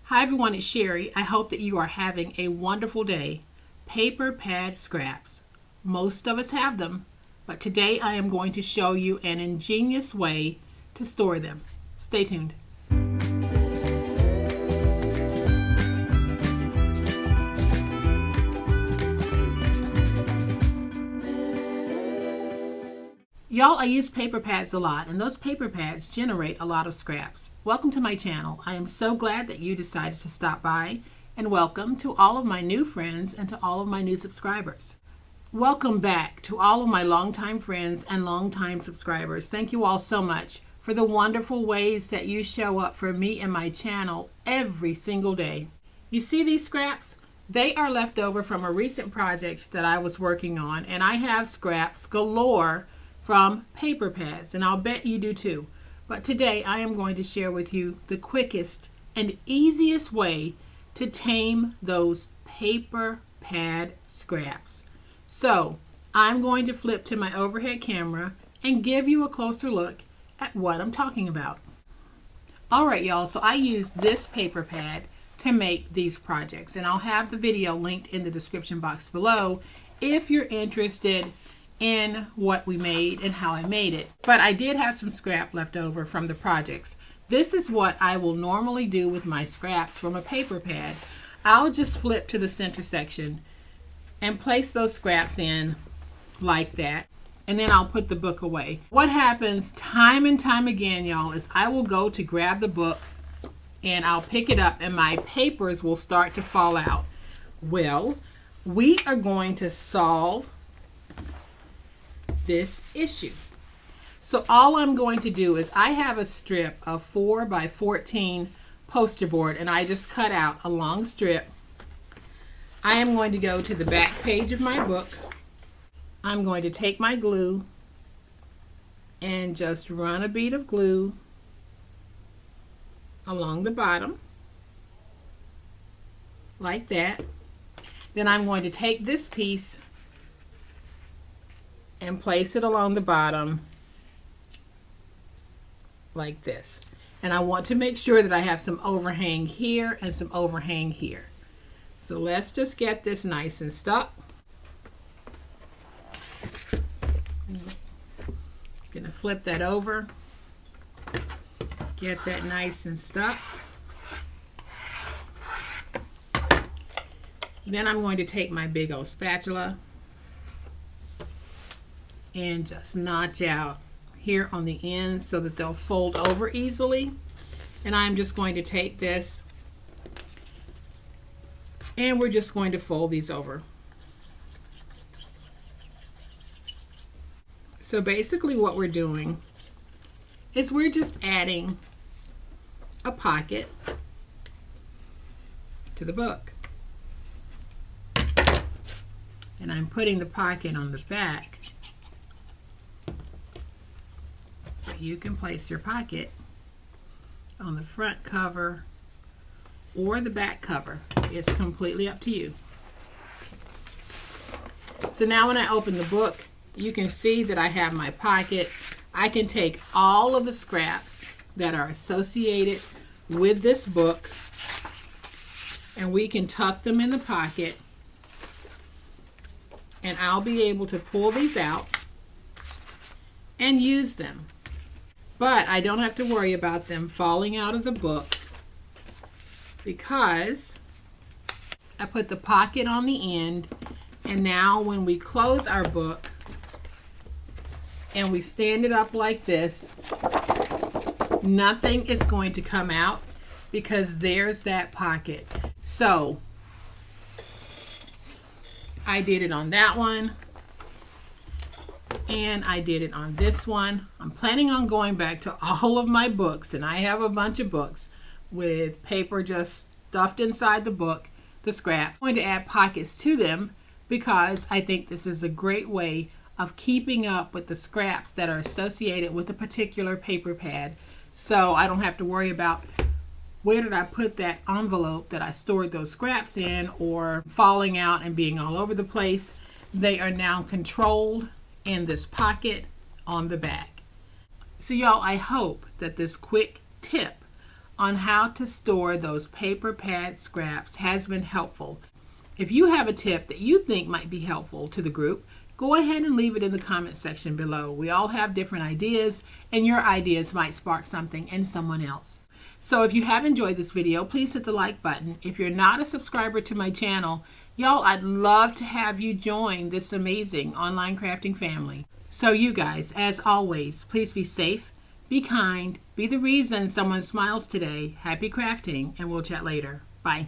Hi everyone, it's Sherry. I hope that you are having a wonderful day. Paper pad scraps. Most of us have them, but today I am going to show you an ingenious way to store them. Stay tuned. Y'all, I use paper pads a lot, and those paper pads generate a lot of scraps. Welcome to my channel. I am so glad that you decided to stop by, and welcome to all of my new friends and to all of my new subscribers. Welcome back to all of my longtime friends and longtime subscribers. Thank you all so much for the wonderful ways that you show up for me and my channel every single day. You see these scraps? They are left over from a recent project that I was working on, and I have scraps galore from paper pads, and I'll bet you do too. But today I am going to share with you the quickest and easiest way to tame those paper pad scraps. So I'm going to flip to my overhead camera and give you a closer look at what I'm talking about. Alright y'all, so I used this paper pad to make these projects, and I'll have the video linked in the description box below if you're interested in what we made and how I made it. But I did have some scrap left over from the projects. This is what I will normally do with my scraps from a paper pad. I'll just flip to the center section and place those scraps in like that, and then I'll put the book away. What happens time and time again, y'all, is I will go to grab the book and I'll pick it up and my papers will start to fall out. Well, we are going to solve this issue. So all I'm going to do is I have a strip of 4 by 14 poster board, and I just cut out a long strip. I am going to go to the back page of my book. I'm going to take my glue and just run a bead of glue along the bottom like that. Then I'm going to take this piece and place it along the bottom like this. And I want to make sure that I have some overhang here and some overhang here. So let's just get this nice and stuck. I'm gonna flip that over, get that nice and stuck. Then I'm going to take my big old spatula and just notch out here on the ends so that they'll fold over easily. And I'm just going to take this and we're just going to fold these over. So basically what we're doing is we're just adding a pocket to the book. And I'm putting the pocket on the back. You can place your pocket on the front cover or the back cover. It's completely up to you. So now when I open the book, you can see that I have my pocket. I can take all of the scraps that are associated with this book and we can tuck them in the pocket, and I'll be able to pull these out and use them. But I don't have to worry about them falling out of the book because I put the pocket on the end, and now when we close our book and we stand it up like this, nothing is going to come out because there's that pocket. So I did it on that one. And I did it on this one. I'm planning on going back to all of my books, and I have a bunch of books with paper just stuffed inside the book, the scraps. I'm going to add pockets to them because I think this is a great way of keeping up with the scraps that are associated with a particular paper pad. So I don't have to worry about where did I put that envelope that I stored those scraps in or falling out and being all over the place. They are now controlled in this pocket on the back. So y'all, I hope that this quick tip on how to store those paper pad scraps has been helpful. If you have a tip that you think might be helpful to the group, go ahead and leave it in the comment section below. We all have different ideas, and your ideas might spark something in someone else. So if you have enjoyed this video, please hit the like button. If you're not a subscriber to my channel, y'all, I'd love to have you join this amazing online crafting family. So you guys, as always, please be safe, be kind, be the reason someone smiles today. Happy crafting, and we'll chat later. Bye.